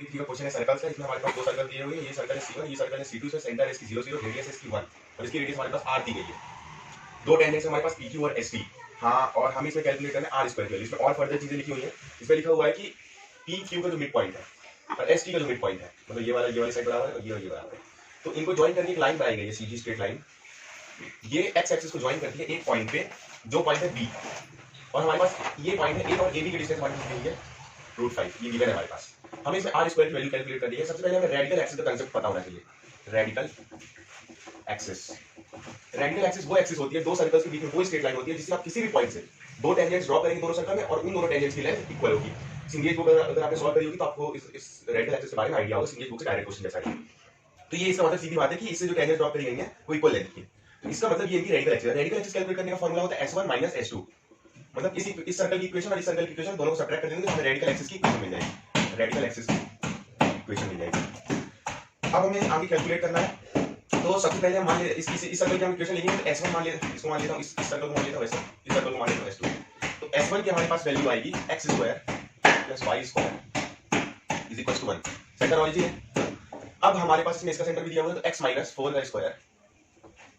53 का क्वेश्चन है सर्कल्स का। इसमें हमारे पास दो सर्कल दिए हुए हैं, ये सर्कल है C1, ये सर्कल है C2, इसमें सेंटर है इसकी 0 0, रेडियस है इसकी 1 और इसकी रेडियस हमारे पास r दी गई है। दो टेंजेंट्स हमारे पास PQ और ST। हाँ, और हम इसमें कैलकुलेट करना है r स्क्वायर की वैल्यू। इसमें और फर्दर चीजें लिखी हुई है। इसमें लिखा हुआ है कि PQ का जो मिड पॉइंट है और ST का जो मिड पॉइंट है, मतलब ये वाली साइड बराबर है और ये बराबर है, तो इनको ज्वाइन करके एक लाइन बनाई गई है, सीधी स्ट्रेट लाइन। ये x एक्सिस को ज्वाइन करती है एक पॉइंट पे, जो पॉइंट है B, और हमारे पास ये पॉइंट है A और AB की डिस्टेंस हमारे पास दी है √5, ये गिवन है हमारे पास। हमें इसमें r स्क्वायर की वैल्यू कैलकुलेट करनी है। सबसे पहले हमें रेडिकल एक्सिस का कांसेप्ट पता होना चाहिए। रेडिकल एक्सिस, रेडिकल एक्सिस वो एक्सिस होती है दो सर्कल्स के बीच में, वो स्ट्रेट लाइन होती है जिससे आप किसी भी पॉइंट से दो टेंजेंट्स ड्रॉ करेंगे दोनों सर्कल में और उन दोनों टेंजेंट्स की लेंथ इक्वल होगी। सिंगेज बुक अगर आपने सॉल्व करी होगी तो आपको इस रेडिकल एक्सिस के बारे में आइडिया होगा। सिंगेज बुक से डायरेक्ट क्वेश्चन जैसा है। तो ये इसका मतलब सीधी बात है कि इससे जो टेंजेंट्स ड्रॉ करी गई है वो इक्वल लेंथ की। तो इसका मतलब ये है कि रेडिकल एक्सिस है। रेडिकल एक्सिस कैलकुलेट करने का फार्मूला होता है S1 - S2, मतलब इस सर्कल की इक्वेशन और इस सर्कल की इक्वेशन दोनों को सब्ट्रैक्ट कर देंगे तो हमें रेडिकल एक्सिस की इक्वेशन मिल जाएगी। रेडिकल एक्सिस की इक्वेशन मिल जाएगी। अब हमें आगे कैलकुलेट करना है। तो सबसे पहले हम मान ले इस सर्कल की हम इक्वेशन लेंगे तो S1 मान ले, इसको मान लेता हूं, इस सर्कल को मान लेता हूं S1, इस सर्कल को मान लेता हूं S2। तो S1 की हमारे पास वैल्यू आएगी x² + y² = 1। सेंटर ऑरिजिन है। अब हमारे पास इसमें इसका सेंटर भी दिया हुआ है तो x - 4 का स्क्वायर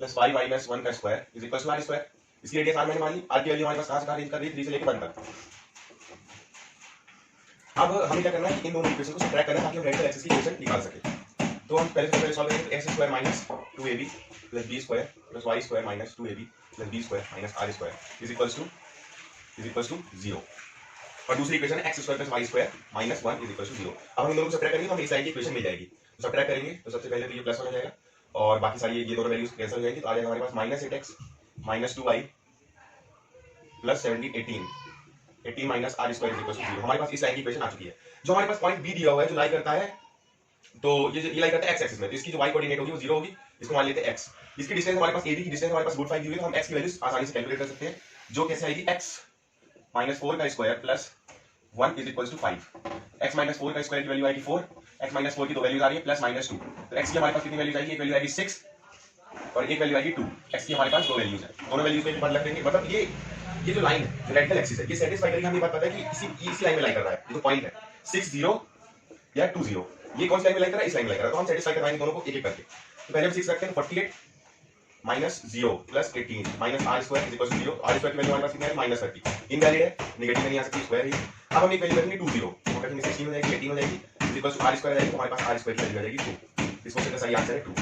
+ y - 1 का स्क्वायर = r²। इसकी रेडियस r मैंने मान ली। r की वैल्यू हमारे पास कहां से कहां रेंज कर रही है, 3 से लेकर 1 तक। अब हमें क्या करना है कि इन दोनों इक्वेशन को सब्ट्रैक्ट करना है ताकि हम रेडिकल एक्सिस की इक्वेशन निकाल सकें। तो हम पहले सॉल्व करेंगे। x² - 2ab + b² + y² - 2ab + b² - r² = 0। और दूसरी इक्वेशन है x² + y² - 1 = 0। अब हम इन दोनों को सब्ट्रैक्ट करेंगे तो हमें इस लाइन की इक्वेशन मिल जाएगी। तो सब्ट्रैक्ट करेंगे तो सबसे पहले तो ये +1 हो जाएगा और बाकी सारी ये दोनों वैल्यूज कैंसिल हो जाएंगी। तो आ जाएगा हमारे पास -8x - 2y + 17 18 18 - r² = 0। हमारे पास इस लाइन की इक्वेशन आ चुकी है। जो हमारे पास पॉइंट B दिया हुआ है जो लाई करता है, तो ये लाई करता है x एक्सिस में, तो इसकी जो y कोऑर्डिनेट होगी वो 0 होगी। इसको मान लेते हैं x। इसकी डिस्टेंस हमारे पास AB की डिस्टेंस हमारे पास √5 दी हुई है, तो हम x की वैल्यू आसानी से कैलकुलेट कर सकते हैं। जो कैसे आएगी, x - 4 का स्क्वायर + 1 = 5। x - 4 का स्क्वायर की वैल्यू आएगी 4, x - 4 की दो वैल्यूज आ रही है +-2। तो x की हमारे पास कितनी वैल्यूज आएगी, एक वैल्यू आएगी 6 और एक वैल्यू आएगी 2। x की हमारे पास दो वैल्यूज है, दोनों वैल्यूज में बदल देंगे। मतलब ये जो लाइन है, जो रेडिकल एक्सिस है, ये सेटिस्फाई करेगी। हमें बात पता है कि इसी लाइन में लाई कर रहा है। ये जो पॉइंट है 6 0 या 2 0, ये कौन सी लाइन में लाई कर रहा है, इस लाइन में लाई कर रहा है। तो हम सेटिस्फाई करवाएंगे दोनों को एक एक करके। तो पहले हम 6 रखते हैं, 48 - 0 + 18 - r² = 0। r² की वैल्यू हमारे पास कितनी है, -30। इनवैलिड है, नेगेटिव में नहीं आ सकती, स्क्वायर ही। अब हम एक वैल्यू रखेंगे 2 0, तो करेंगे 16 हो जाएगी, 18 हो जाएगी, = r² आएगी, तो हमारे पास r² की वैल्यू आ जाएगी 2। इस क्वेश्चन का सही आंसर है 2।